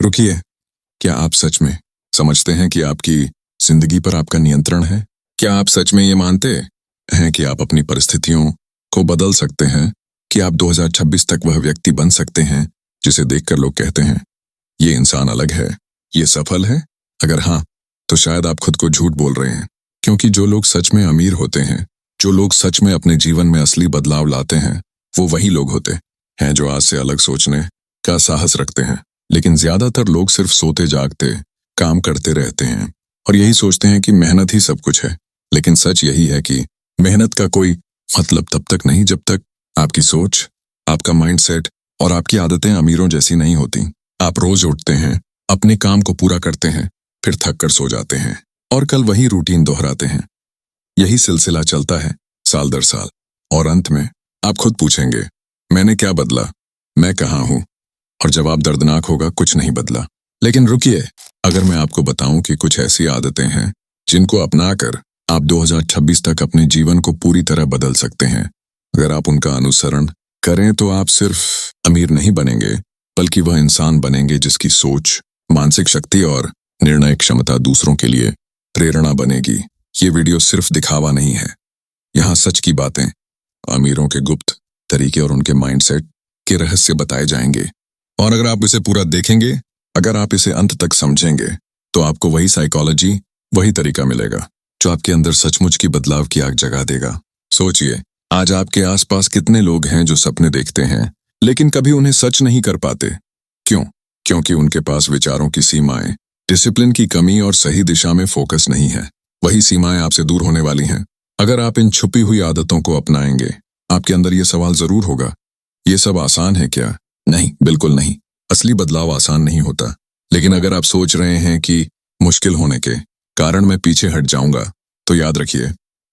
रुकिए, क्या आप सच में समझते हैं कि आपकी जिंदगी पर आपका नियंत्रण है? क्या आप सच में ये मानते हैं कि आप अपनी परिस्थितियों को बदल सकते हैं? कि आप 2026 तक वह व्यक्ति बन सकते हैं जिसे देखकर लोग कहते हैं, ये इंसान अलग है, ये सफल है? अगर हाँ, तो शायद आप खुद को झूठ बोल रहे हैं। क्योंकि जो लोग सच में अमीर होते हैं, जो लोग सच में अपने जीवन में असली बदलाव लाते हैं, वो वही लोग होते हैं जो आज से अलग सोचने का साहस रखते हैं। लेकिन ज्यादातर लोग सिर्फ सोते जागते काम करते रहते हैं और यही सोचते हैं कि मेहनत ही सब कुछ है। लेकिन सच यही है कि मेहनत का कोई मतलब तब तक नहीं जब तक आपकी सोच, आपका माइंडसेट और आपकी आदतें अमीरों जैसी नहीं होती। आप रोज उठते हैं, अपने काम को पूरा करते हैं, फिर थक कर सो जाते हैं और कल वही रूटीन दोहराते हैं। यही सिलसिला चलता है साल दर साल और अंत में आप खुद पूछेंगे, मैंने क्या बदला, मैं कहाँ हूँ? और जवाब दर्दनाक होगा, कुछ नहीं बदला। लेकिन रुकिए, अगर मैं आपको बताऊं कि कुछ ऐसी आदतें हैं जिनको अपनाकर आप 2026 तक अपने जीवन को पूरी तरह बदल सकते हैं। अगर आप उनका अनुसरण करें तो आप सिर्फ अमीर नहीं बनेंगे, बल्कि वह इंसान बनेंगे जिसकी सोच, मानसिक शक्ति और निर्णय क्षमता दूसरों के लिए प्रेरणा बनेगी। ये वीडियो सिर्फ दिखावा नहीं है, यहाँ सच की बातें, अमीरों के गुप्त तरीके और उनके माइंडसेट के रहस्य बताए जाएंगे। और अगर आप इसे पूरा देखेंगे, अगर आप इसे अंत तक समझेंगे, तो आपको वही साइकोलॉजी, वही तरीका मिलेगा जो आपके अंदर सचमुच की बदलाव की आग जगा देगा। सोचिए, आज आपके आसपास कितने लोग हैं जो सपने देखते हैं लेकिन कभी उन्हें सच नहीं कर पाते। क्यों? क्योंकि उनके पास विचारों की सीमाएं, डिसिप्लिन की कमी और सही दिशा में फोकस नहीं है। वही सीमाएं आपसे दूर होने वाली हैं अगर आप इन छुपी हुई आदतों को अपनाएंगे। आपके अंदर ये सवाल जरूर होगा, ये सब आसान है क्या? नहीं, बिल्कुल नहीं। असली बदलाव आसान नहीं होता। लेकिन अगर आप सोच रहे हैं कि मुश्किल होने के कारण मैं पीछे हट जाऊंगा, तो याद रखिए,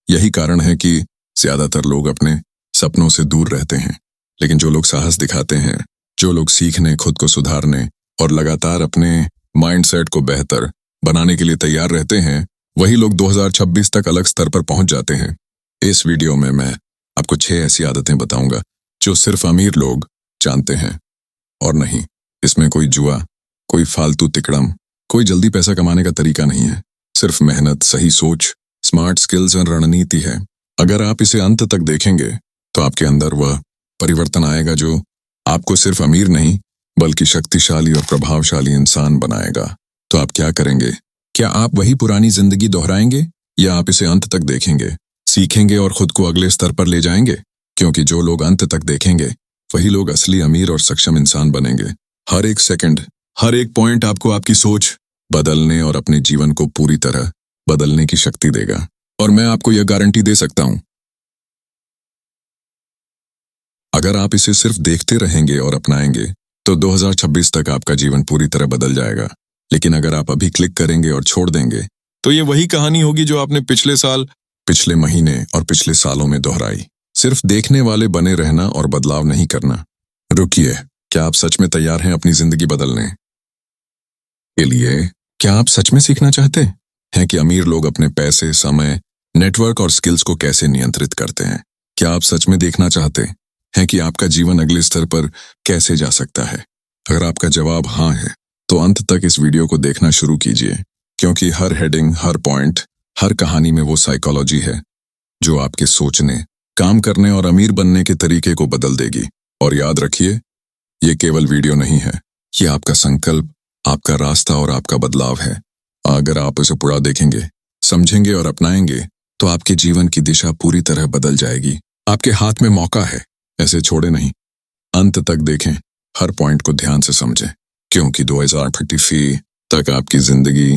यही कारण है कि ज्यादातर लोग अपने सपनों से दूर रहते हैं। लेकिन जो लोग साहस दिखाते हैं, जो लोग सीखने, खुद को सुधारने और लगातार अपने माइंडसेट को बेहतर बनाने के लिए तैयार रहते हैं, वही लोग 2026 तक अलग स्तर पर पहुंच जाते हैं। इस वीडियो में मैं आपको 6 ऐसी आदतें बताऊंगा जो सिर्फ अमीर लोग जानते हैं। और नहीं, इसमें कोई जुआ, कोई फालतू तिकड़म, कोई जल्दी पैसा कमाने का तरीका नहीं है। सिर्फ मेहनत, सही सोच, स्मार्ट स्किल्स और रणनीति है। अगर आप इसे अंत तक देखेंगे तो आपके अंदर वह परिवर्तन आएगा जो आपको सिर्फ अमीर नहीं बल्कि शक्तिशाली और प्रभावशाली इंसान बनाएगा। तो आप क्या करेंगे? क्या आप वही पुरानी जिंदगी दोहराएंगे या आप इसे अंत तक देखेंगे, सीखेंगे और खुद को अगले स्तर पर ले जाएंगे? क्योंकि जो लोग अंत तक देखेंगे वही लोग असली अमीर और सक्षम इंसान बनेंगे। हर एक सेकंड, हर एक पॉइंट आपको आपकी सोच बदलने और अपने जीवन को पूरी तरह बदलने की शक्ति देगा। और मैं आपको यह गारंटी दे सकता हूं, अगर आप इसे सिर्फ देखते रहेंगे और अपनाएंगे तो 2026 तक आपका जीवन पूरी तरह बदल जाएगा। लेकिन अगर आप अभी क्लिक करेंगे और छोड़ देंगे, तो ये वही कहानी होगी जो आपने पिछले साल, पिछले महीने और पिछले सालों में दोहराई। सिर्फ देखने वाले बने रहना और बदलाव नहीं करना। रुकिए, क्या आप सच में तैयार हैं अपनी जिंदगी बदलने के लिए? क्या आप सच में सीखना चाहते हैं कि अमीर लोग अपने पैसे, समय, नेटवर्क और स्किल्स को कैसे नियंत्रित करते हैं? क्या आप सच में देखना चाहते हैं कि आपका जीवन अगले स्तर पर कैसे जा सकता है? अगर आपका जवाब हाँ है, तो अंत तक इस वीडियो को देखना शुरू कीजिए, क्योंकि हर हेडिंग, हर पॉइंट, हर कहानी में वो साइकोलॉजी है जो आपके सोचने, काम करने और अमीर बनने के तरीके को बदल देगी। और याद रखिए, ये केवल वीडियो नहीं है, ये आपका संकल्प, आपका रास्ता और आपका बदलाव है। अगर आप इसे पूरा देखेंगे, समझेंगे और अपनाएंगे, तो आपके जीवन की दिशा पूरी तरह बदल जाएगी। आपके हाथ में मौका है, ऐसे छोड़े नहीं। अंत तक देखें, हर पॉइंट को ध्यान से समझें, क्योंकि 2030 तक आपकी जिंदगी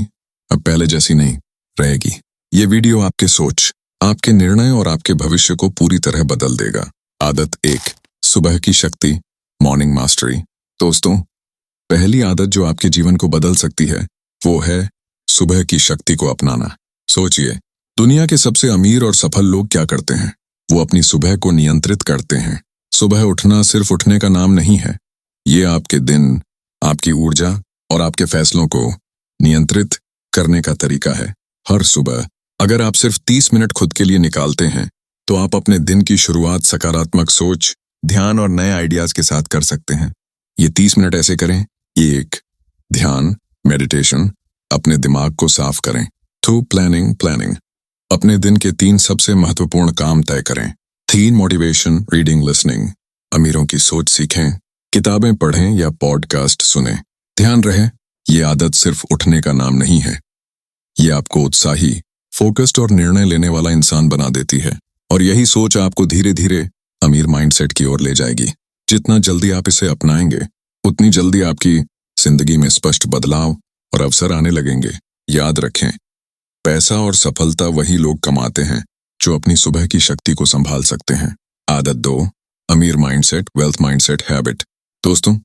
अब पहले जैसी नहीं रहेगी। ये वीडियो आपके सोच, आपके निर्णय और आपके भविष्य को पूरी तरह बदल देगा। आदत 1, सुबह की शक्ति, मॉर्निंग मास्टरी। दोस्तों, पहली आदत जो आपके जीवन को बदल सकती है वो है सुबह की शक्ति को अपनाना। सोचिए, दुनिया के सबसे अमीर और सफल लोग क्या करते हैं? वो अपनी सुबह को नियंत्रित करते हैं। सुबह उठना सिर्फ उठने का नाम नहीं है, ये आपके दिन, आपकी ऊर्जा और आपके फैसलों को नियंत्रित करने का तरीका है। हर सुबह अगर आप सिर्फ 30 मिनट खुद के लिए निकालते हैं, तो आप अपने दिन की शुरुआत सकारात्मक सोच, ध्यान और नए आइडियाज के साथ कर सकते हैं। ये 30 मिनट ऐसे करें, 1, ध्यान, मेडिटेशन, अपने दिमाग को साफ करें। 2. प्लानिंग। अपने दिन के 3 सबसे महत्वपूर्ण काम तय करें। 3. Motivation, reading, listening. अमीरों की सोच सीखें, किताबें पढ़ें या पॉडकास्ट सुनें। ध्यान रहे, ये आदत सिर्फ उठने का नाम नहीं है। ये आपको उत्साही, फोकस्ड और निर्णय लेने वाला इंसान बना देती है। और यही सोच आपको धीरे धीरे अमीर माइंडसेट की ओर ले जाएगी। जितना जल्दी आप इसे अपनाएंगे, उतनी जल्दी आपकी जिंदगी में स्पष्ट बदलाव और अवसर आने लगेंगे। याद रखें, पैसा और सफलता वही लोग कमाते हैं जो अपनी सुबह की शक्ति को संभाल सकते हैं। आदत 2, अमीर माइंडसेट, वेल्थ माइंडसेट हैबिट। दोस्तों,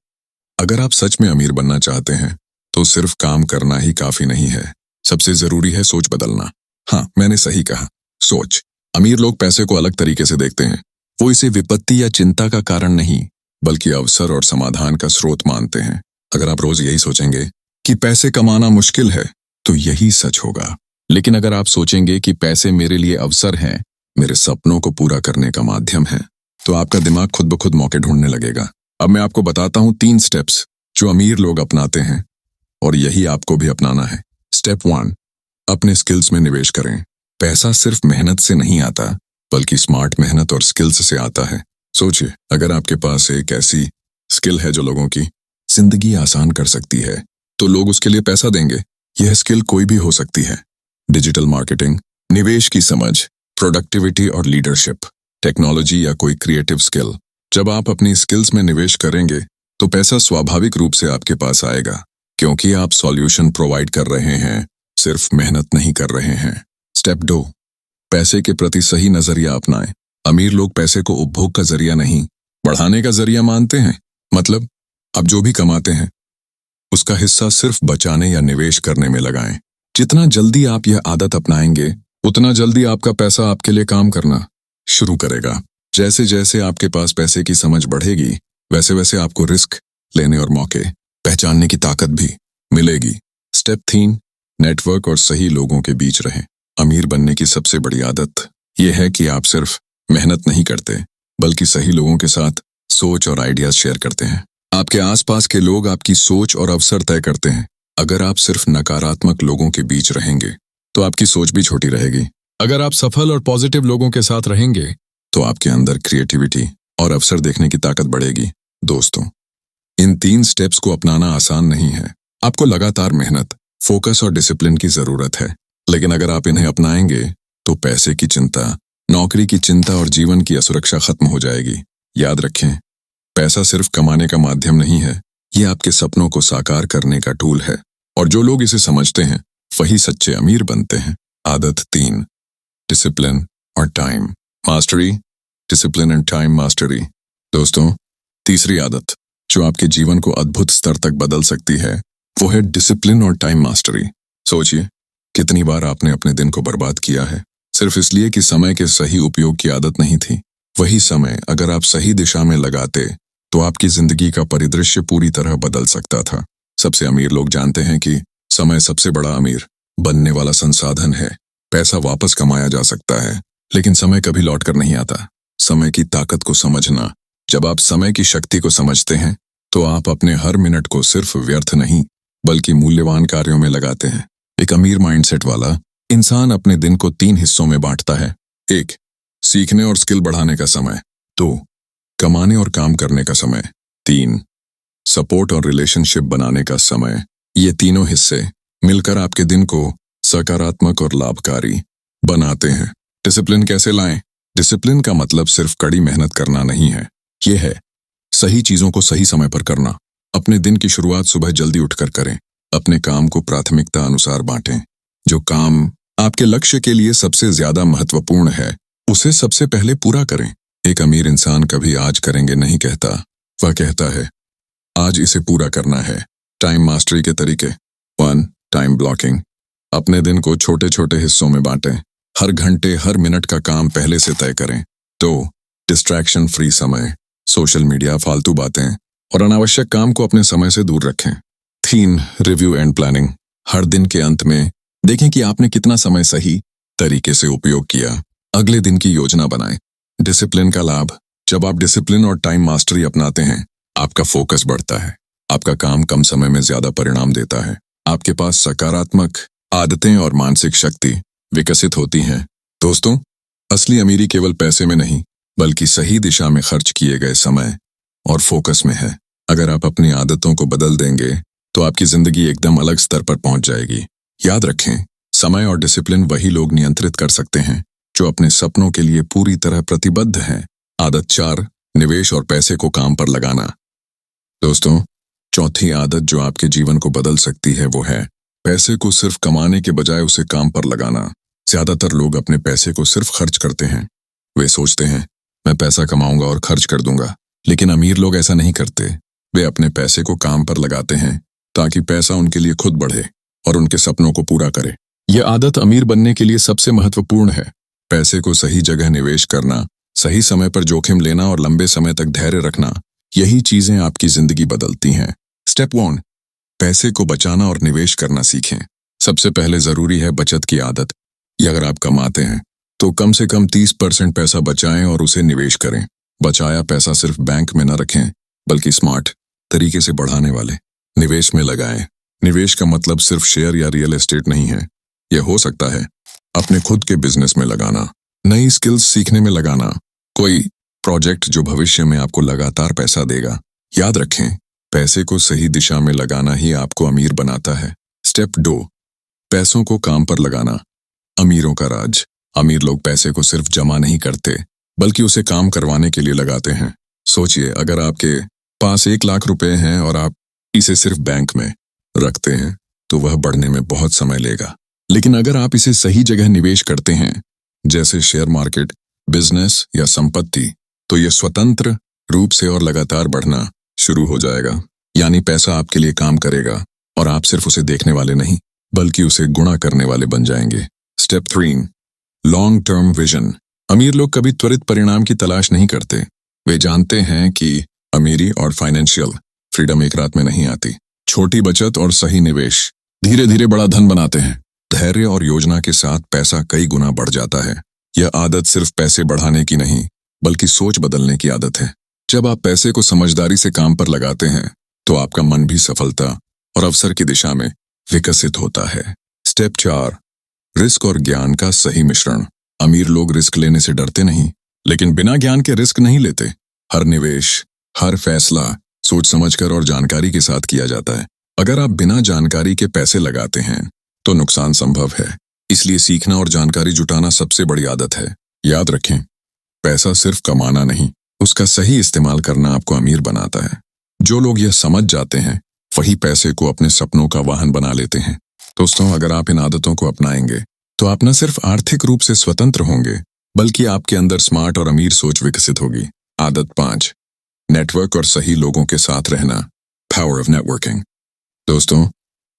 अगर आप सच में अमीर बनना चाहते हैं तो सिर्फ काम करना ही काफी नहीं है। सबसे जरूरी है सोच बदलना। हाँ, मैंने सही कहा, सोच। अमीर लोग पैसे को अलग तरीके से देखते हैं। वो इसे विपत्ति या चिंता का कारण नहीं, बल्कि अवसर और समाधान का स्रोत मानते हैं। अगर आप रोज यही सोचेंगे कि पैसे कमाना मुश्किल है, तो यही सच होगा। लेकिन अगर आप सोचेंगे कि पैसे मेरे लिए अवसर हैं, मेरे सपनों को पूरा करने का माध्यम है, तो आपका दिमाग खुद ब खुद मौके ढूंढने लगेगा। अब मैं आपको बताता हूँ 3 स्टेप्स जो अमीर लोग अपनाते हैं, और यही आपको भी अपनाना है। स्टेप 1, अपने स्किल्स में निवेश करें। पैसा सिर्फ मेहनत से नहीं आता, बल्कि स्मार्ट मेहनत और स्किल्स से आता है। सोचिए, अगर आपके पास एक ऐसी स्किल है जो लोगों की जिंदगी आसान कर सकती है, तो लोग उसके लिए पैसा देंगे। यह स्किल कोई भी हो सकती है। डिजिटल मार्केटिंग, निवेश की समझ, प्रोडक्टिविटी और लीडरशिप, टेक्नोलॉजी या कोई क्रिएटिव स्किल। जब आप अपनी स्किल्स में निवेश करेंगे, तो पैसा स्वाभाविक रूप से आपके पास आएगा, क्योंकि आप सॉल्यूशन प्रोवाइड कर रहे हैं, सिर्फ मेहनत नहीं कर रहे हैं। स्टेप 2, पैसे के प्रति सही नजरिया अपनाएं। अमीर लोग पैसे को उपभोग का जरिया नहीं, बढ़ाने का जरिया मानते हैं। मतलब, आप जो भी कमाते हैं, उसका हिस्सा सिर्फ बचाने या निवेश करने में लगाएं। जितना जल्दी आप यह आदत अपनाएंगे, उतना जल्दी आपका पैसा आपके लिए काम करना शुरू करेगा। जैसे जैसे आपके पास पैसे की समझ बढ़ेगी, वैसे वैसे आपको रिस्क लेने और मौके पहचानने की ताकत भी मिलेगी। स्टेप 3, नेटवर्क और सही लोगों के बीच रहें। अमीर बनने की सबसे बड़ी आदत यह है कि आप सिर्फ मेहनत नहीं करते, बल्कि सही लोगों के साथ सोच और आइडियाज शेयर करते हैं। आपके आसपास के लोग आपकी सोच और अवसर तय करते हैं। अगर आप सिर्फ नकारात्मक लोगों के बीच रहेंगे, तो आपकी सोच भी छोटी रहेगी। अगर आप सफल और पॉजिटिव लोगों के साथ रहेंगे, तो आपके अंदर क्रिएटिविटी और अवसर देखने की ताकत बढ़ेगी। दोस्तों, इन 3 स्टेप्स को अपनाना आसान नहीं है। आपको लगातार मेहनत, फोकस और डिसिप्लिन की जरूरत है। लेकिन अगर आप इन्हें अपनाएंगे, तो पैसे की चिंता, नौकरी की चिंता और जीवन की असुरक्षा खत्म हो जाएगी। याद रखें, पैसा सिर्फ कमाने का माध्यम नहीं है, ये आपके सपनों को साकार करने का टूल है। और जो लोग इसे समझते हैं, वही सच्चे अमीर बनते हैं। आदत 3, डिसिप्लिन और time mastery. Discipline and time mastery. दोस्तों, तीसरी आदत जो आपके जीवन को अद्भुत स्तर तक बदल सकती है, वो है डिसिप्लिन और टाइम मास्टरी। सोचिए, कितनी बार आपने अपने दिन को बर्बाद किया है, सिर्फ इसलिए कि समय के सही उपयोग की आदत नहीं थी। वही समय अगर आप सही दिशा में लगाते, तो आपकी जिंदगी का परिदृश्य पूरी तरह बदल सकता था। सबसे अमीर लोग जानते हैं कि समय सबसे बड़ा अमीर बनने वाला संसाधन है। पैसा वापस कमाया जा सकता है, लेकिन समय कभी लौट कर नहीं आता। समय की ताकत को समझना। जब आप समय की शक्ति को समझते हैं, तो आप अपने हर मिनट को सिर्फ व्यर्थ नहीं, बल्कि मूल्यवान कार्यों में लगाते हैं। एक अमीर माइंडसेट वाला इंसान अपने दिन को 3 हिस्सों में बांटता है। 1, सीखने और स्किल बढ़ाने का समय। 2, कमाने और काम करने का समय। 3, सपोर्ट और रिलेशनशिप बनाने का समय। ये तीनों हिस्से मिलकर आपके दिन को सकारात्मक और लाभकारी बनाते हैं। डिसिप्लिन कैसे लाएं? डिसिप्लिन का मतलब सिर्फ कड़ी मेहनत करना नहीं है। ये है सही चीजों को सही समय पर करना। अपने दिन की शुरुआत सुबह जल्दी उठकर करें। अपने काम को प्राथमिकता अनुसार बांटें। जो काम आपके लक्ष्य के लिए सबसे ज्यादा महत्वपूर्ण है, उसे सबसे पहले पूरा करें। एक अमीर इंसान कभी आज करेंगे नहीं कहता, वह कहता है आज इसे पूरा करना है। टाइम मास्टरी के तरीके। 1, टाइम ब्लॉकिंग। अपने दिन को छोटे छोटे हिस्सों में बांटें। हर घंटे हर मिनट का काम पहले से तय करें। 2, डिस्ट्रैक्शन फ्री समय। सोशल मीडिया, फालतू बातें और अनावश्यक काम को अपने समय से दूर रखें। 3, रिव्यू एंड प्लानिंग। हर दिन के अंत में देखें कि आपने कितना समय सही तरीके से उपयोग किया। अगले दिन की योजना बनाएं। डिसिप्लिन का लाभ। जब आप डिसिप्लिन और टाइम मास्टरी अपनाते हैं, आपका फोकस बढ़ता है, आपका काम कम समय में ज्यादा परिणाम देता है। आपके पास सकारात्मक आदतें और मानसिक शक्ति विकसित होती हैं। दोस्तों, असली अमीरी केवल पैसे में नहीं, बल्कि सही दिशा में खर्च किए गए समय और फोकस में है। अगर आप अपनी आदतों को बदल देंगे, तो आपकी जिंदगी एकदम अलग स्तर पर पहुंच जाएगी। याद रखें, समय और डिसिप्लिन वही लोग नियंत्रित कर सकते हैं जो अपने सपनों के लिए पूरी तरह प्रतिबद्ध हैं। आदत 4, निवेश और पैसे को काम पर लगाना। दोस्तों, चौथी आदत जो आपके जीवन को बदल सकती है वो है पैसे को सिर्फ कमाने के बजाय उसे काम पर लगाना। ज्यादातर लोग अपने पैसे को सिर्फ खर्च करते हैं। वे सोचते हैं, मैं पैसा कमाऊंगा और खर्च कर दूंगा। लेकिन अमीर लोग ऐसा नहीं करते। वे अपने पैसे को काम पर लगाते हैं ताकि पैसा उनके लिए खुद बढ़े और उनके सपनों को पूरा करे। यह आदत अमीर बनने के लिए सबसे महत्वपूर्ण है। पैसे को सही जगह निवेश करना, सही समय पर जोखिम लेना और लंबे समय तक धैर्य रखना, यही चीजें आपकी जिंदगी बदलती हैं। स्टेप 1, पैसे को बचाना और निवेश करना सीखें। सबसे पहले जरूरी है बचत की आदत। ये अगर आप कमाते हैं तो कम से कम 30% पैसा बचाएं और उसे निवेश करें। बचाया पैसा सिर्फ बैंक में न रखें, बल्कि स्मार्ट तरीके से बढ़ाने वाले निवेश में लगाएं। निवेश का मतलब सिर्फ शेयर या रियल एस्टेट नहीं है। यह हो सकता है अपने खुद के बिजनेस में लगाना, नई स्किल्स सीखने में लगाना, कोई प्रोजेक्ट जो भविष्य में आपको लगातार पैसा देगा। याद रखें, पैसे को सही दिशा में लगाना ही आपको अमीर बनाता है। स्टेप 2, पैसों को काम पर लगाना। अमीरों का राज। अमीर लोग पैसे को सिर्फ जमा नहीं करते, बल्कि उसे काम करवाने के लिए लगाते हैं। सोचिए, अगर आपके पास 1 लाख रुपए हैं और आप इसे सिर्फ बैंक में रखते हैं, तो वह बढ़ने में बहुत समय लेगा। लेकिन अगर आप इसे सही जगह निवेश करते हैं, जैसे शेयर मार्केट, बिजनेस या संपत्ति, तो यह स्वतंत्र रूप से और लगातार बढ़ना शुरू हो जाएगा। यानी पैसा आपके लिए काम करेगा और आप सिर्फ उसे देखने वाले नहीं, बल्कि उसे गुणा करने वाले बन जाएंगे। Step 3, long term vision. अमीर लोग कभी त्वरित परिणाम की तलाश नहीं करते। वे जानते हैं कि अमीरी और फाइनेंशियल फ्रीडम एक रात में नहीं आती। छोटी बचत और सही निवेश धीरे धीरे बड़ा धन बनाते हैं। धैर्य और योजना के साथ पैसा कई गुना बढ़ जाता है। यह आदत सिर्फ पैसे बढ़ाने की नहीं, बल्कि सोच बदलने की आदत है। जब आप पैसे को समझदारी से काम पर लगाते हैं, तो आपका मन भी सफलता और अवसर की दिशा में विकसित होता है। स्टेप 4, रिस्क और ज्ञान का सही मिश्रण। अमीर लोग रिस्क लेने से डरते नहीं, लेकिन बिना ज्ञान के रिस्क नहीं लेते। हर निवेश, हर फैसला सोच समझकर और जानकारी के साथ किया जाता है। अगर आप बिना जानकारी के पैसे लगाते हैं, तो नुकसान संभव है। इसलिए सीखना और जानकारी जुटाना सबसे बड़ी आदत है। याद रखें, पैसा सिर्फ कमाना नहीं, उसका सही इस्तेमाल करना आपको अमीर बनाता है। जो लोग यह समझ जाते हैं, वही पैसे को अपने सपनों का वाहन बना लेते हैं। दोस्तों, अगर आप इन आदतों को अपनाएंगे, तो आप न सिर्फ आर्थिक रूप से स्वतंत्र होंगे, बल्कि आपके अंदर स्मार्ट और अमीर सोच विकसित होगी। आदत 5, नेटवर्क और सही लोगों के साथ रहना। Power of networking. दोस्तों,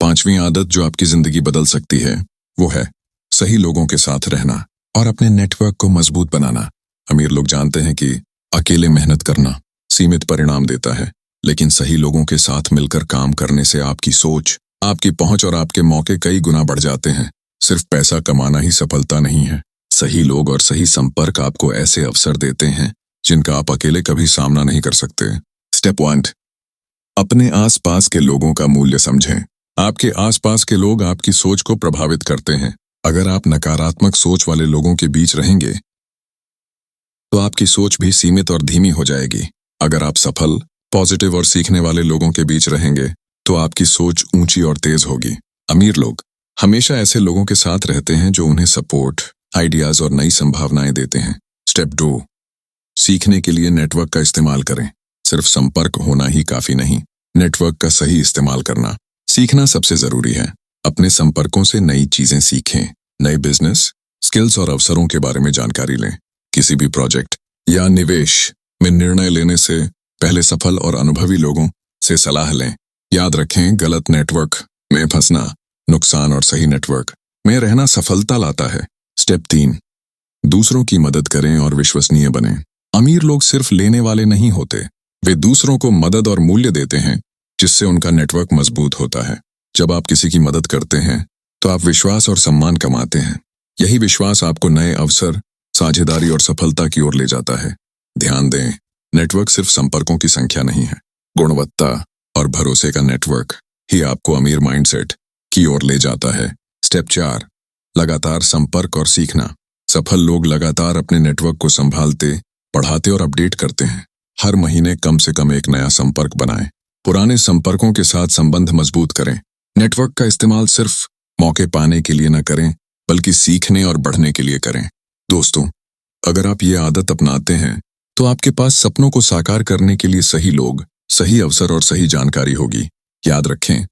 5वीं आदत जो आपकी जिंदगी बदल सकती है, वो है सही लोगों के साथ रहना और अपने नेटवर्क को मजबूत बनाना। अमीर लोग जानते हैं कि अकेले मेहनत करना सीमित परिणाम देता है, लेकिन सही लोगों के साथ मिलकर काम करने से आपकी सोच, आपकी पहुंच और आपके मौके कई गुना बढ़ जाते हैं। सिर्फ पैसा कमाना ही सफलता नहीं है। सही लोग और सही संपर्क आपको ऐसे अवसर देते हैं जिनका आप अकेले कभी सामना नहीं कर सकते। स्टेप 1, अपने आसपास के लोगों का मूल्य समझें। आपके आसपास के लोग आपकी सोच को प्रभावित करते हैं। अगर आप नकारात्मक सोच वाले लोगों के बीच रहेंगे, तो आपकी सोच भी सीमित और धीमी हो जाएगी। अगर आप सफल, पॉजिटिव और सीखने वाले लोगों के बीच रहेंगे, तो आपकी सोच ऊंची और तेज होगी। अमीर लोग हमेशा ऐसे लोगों के साथ रहते हैं जो उन्हें सपोर्ट, आइडियाज और नई संभावनाएं देते हैं। स्टेप 2, सीखने के लिए नेटवर्क का इस्तेमाल करें। सिर्फ संपर्क होना ही काफी नहीं, नेटवर्क का सही इस्तेमाल करना, सीखना सबसे जरूरी है। अपने संपर्कों से नई चीजें सीखें, नए बिजनेस, स्किल्स और अवसरों के बारे में जानकारी लें। किसी भी प्रोजेक्ट या निवेश में निर्णय लेने से पहले सफल और अनुभवी लोगों से सलाह लें। याद रखें, गलत नेटवर्क में फंसना नुकसान और सही नेटवर्क में रहना सफलता लाता है। स्टेप 3, दूसरों की मदद करें और विश्वसनीय बनें। अमीर लोग सिर्फ लेने वाले नहीं होते, वे दूसरों को मदद और मूल्य देते हैं, जिससे उनका नेटवर्क मजबूत होता है। जब आप किसी की मदद करते हैं, तो आप विश्वास और सम्मान कमाते हैं। यही विश्वास आपको नए अवसर, साझेदारी और सफलता की ओर ले जाता है। ध्यान दें, नेटवर्क सिर्फ संपर्कों की संख्या नहीं है, गुणवत्ता और भरोसे का नेटवर्क ही आपको अमीर माइंडसेट की ओर ले जाता है। स्टेप 4, लगातार संपर्क और सीखना। सफल लोग लगातार अपने नेटवर्क को संभालते, बढ़ाते और अपडेट करते हैं। हर महीने कम से कम एक नया संपर्क बनाएं। पुराने संपर्कों के साथ संबंध मजबूत करें। नेटवर्क का इस्तेमाल सिर्फ मौके पाने के लिए न करें, बल्कि सीखने और बढ़ने के लिए करें। दोस्तों, अगर आप ये आदत अपनाते हैं तो आपके पास सपनों को साकार करने के लिए सही लोग, सही अवसर और सही जानकारी होगी। याद रखें,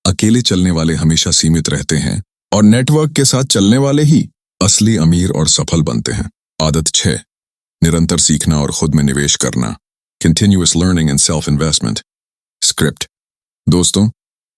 अकेले चलने वाले हमेशा सीमित रहते हैं और नेटवर्क के साथ चलने वाले ही असली अमीर और सफल बनते हैं। आदत 6, निरंतर सीखना और खुद में निवेश करना। Continuous learning and self investment. Script. दोस्तों,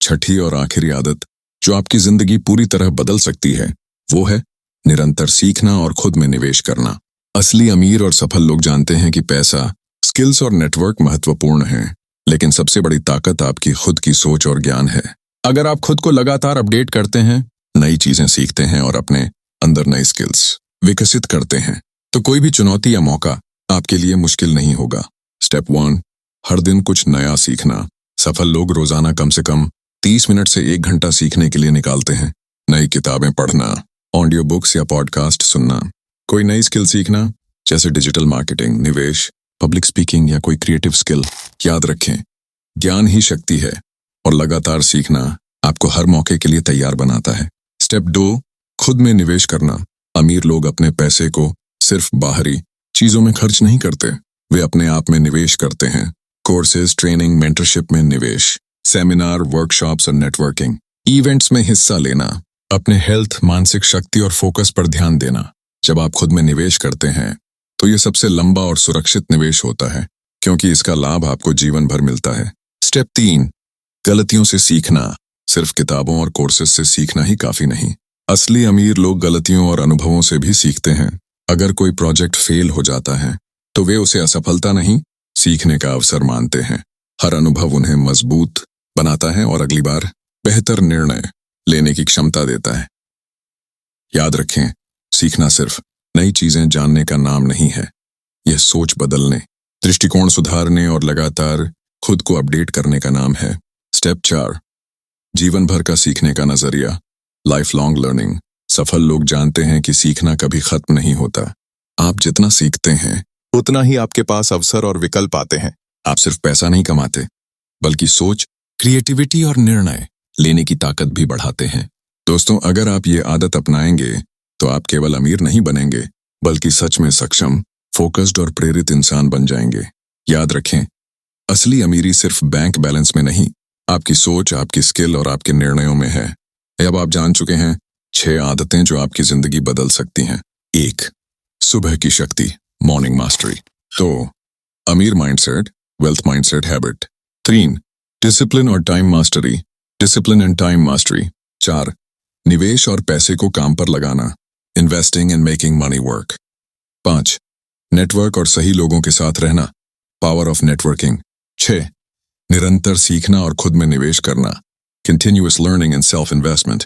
छठी और आखिरी आदत जो आपकी जिंदगी पूरी तरह बदल सकती है, वो है निरंतर सीखना और खुद में निवेश करना। असली अमीर और सफल लोग जानते हैं कि पैसा, स्किल्स और नेटवर्क महत्वपूर्ण हैं, लेकिन सबसे बड़ी ताकत आपकी खुद की सोच और ज्ञान है। अगर आप खुद को लगातार अपडेट करते हैं, नई चीजें सीखते हैं और अपने अंदर नई स्किल्स विकसित करते हैं, तो कोई भी चुनौती या मौका आपके लिए मुश्किल नहीं होगा। स्टेप 1, हर दिन कुछ नया सीखना। सफल लोग रोजाना कम से कम 30 मिनट से 1 घंटा सीखने के लिए निकालते हैं। नई किताबें पढ़ना, ऑडियो बुक्स या पॉडकास्ट सुनना, कोई नई स्किल सीखना जैसे डिजिटल मार्केटिंग, निवेश, पब्लिक स्पीकिंग या कोई क्रिएटिव स्किल। याद रखें, ज्ञान ही शक्ति है और लगातार सीखना आपको हर मौके के लिए तैयार बनाता है। स्टेप 2, खुद में निवेश करना। अमीर लोग अपने पैसे को सिर्फ बाहरी चीजों में खर्च नहीं करते, वे अपने आप में निवेश करते हैं। कोर्सेज, ट्रेनिंग, मेंटरशिप में निवेश, सेमिनार, वर्कशॉप्स और नेटवर्किंग इवेंट्स में हिस्सा लेना, अपने हेल्थ, मानसिक शक्ति और फोकस पर ध्यान देना। जब आप खुद में निवेश करते हैं तो ये सबसे लंबा और सुरक्षित निवेश होता है, क्योंकि इसका लाभ आपको जीवन भर मिलता है। स्टेप 3, गलतियों से सीखना। सिर्फ किताबों और कोर्सेज से सीखना ही काफी नहीं, असली अमीर लोग गलतियों और अनुभवों से भी सीखते हैं। अगर कोई प्रोजेक्ट फेल हो जाता है तो वे उसे असफलता नहीं, सीखने का अवसर मानते हैं। हर अनुभव उन्हें मजबूत बनाता है और अगली बार बेहतर निर्णय लेने की क्षमता देता है। याद रखें, सीखना सिर्फ नई चीजें जानने का नाम नहीं है, यह सोच बदलने, दृष्टिकोण सुधारने और लगातार खुद को अपडेट करने का नाम है। स्टेप 4, जीवन भर का सीखने का नजरिया, लाइफ लॉन्ग लर्निंग। सफल लोग जानते हैं कि सीखना कभी खत्म नहीं होता। आप जितना सीखते हैं, उतना ही आपके पास अवसर और विकल्प आते हैं। आप सिर्फ पैसा नहीं कमाते, बल्कि सोच, क्रिएटिविटी और निर्णय लेने की ताकत भी बढ़ाते हैं। दोस्तों, अगर आप ये आदत अपनाएंगे तो आप केवल अमीर नहीं बनेंगे, बल्कि सच में सक्षम, फोकस्ड और प्रेरित इंसान बन जाएंगे। याद रखें, असली अमीरी सिर्फ बैंक बैलेंस में नहीं, आपकी सोच, आपकी स्किल और आपके निर्णयों में है। अब आप जान चुके हैं 6 आदतें जो आपकी जिंदगी बदल सकती हैं। 1, सुबह की शक्ति, मॉर्निंग मास्टरी। 2, अमीर mindset, wealth mindset habit. 3, discipline और time mastery, discipline and time mastery. 4, निवेश और पैसे को काम पर लगाना, investing and making money work. 5, network और सही लोगों के साथ रहना, पावर ऑफ नेटवर्किंग। 6, निरंतर सीखना और खुद में निवेश करना, continuous learning and self investment.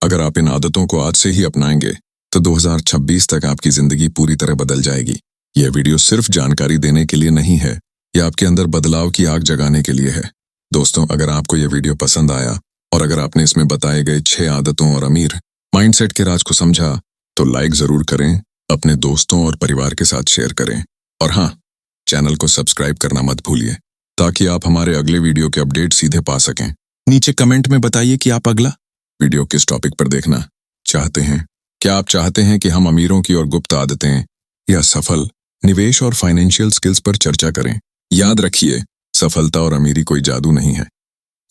अगर आप इन आदतों को आज से ही अपनाएंगे तो 2026 तक आपकी जिंदगी पूरी तरह बदल जाएगी। यह वीडियो सिर्फ जानकारी देने के लिए नहीं है, यह आपके अंदर बदलाव की आग जगाने के लिए है। दोस्तों, अगर आपको यह वीडियो पसंद आया और अगर आपने इसमें बताए गए 6 आदतों और अमीर माइंडसेट के राज को समझा, तो लाइक जरूर करें, अपने दोस्तों और परिवार के साथ शेयर करें और हाँ, चैनल को सब्सक्राइब करना मत भूलिए, ताकि आप हमारे अगले वीडियो के अपडेट सीधे पा सकें। नीचे कमेंट में बताइए कि आप अगला वीडियो किस टॉपिक पर देखना चाहते हैं। क्या आप चाहते हैं कि हम अमीरों की और गुप्त आदतें या सफल निवेश और फाइनेंशियल स्किल्स पर चर्चा करें? याद रखिए, सफलता और अमीरी कोई जादू नहीं है,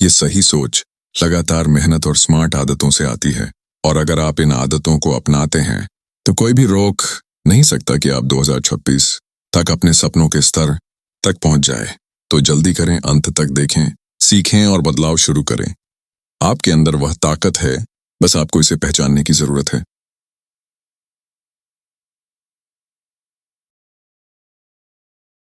ये सही सोच, लगातार मेहनत और स्मार्ट आदतों से आती है। और अगर आप इन आदतों को अपनाते हैं तो कोई भी रोक नहीं सकता कि आप 2026 तक अपने सपनों के स्तर तक पहुंच जाए। तो जल्दी करें, अंत तक देखें, सीखें और बदलाव शुरू करें। आपके अंदर वह ताकत है, बस आपको इसे पहचानने की जरूरत है।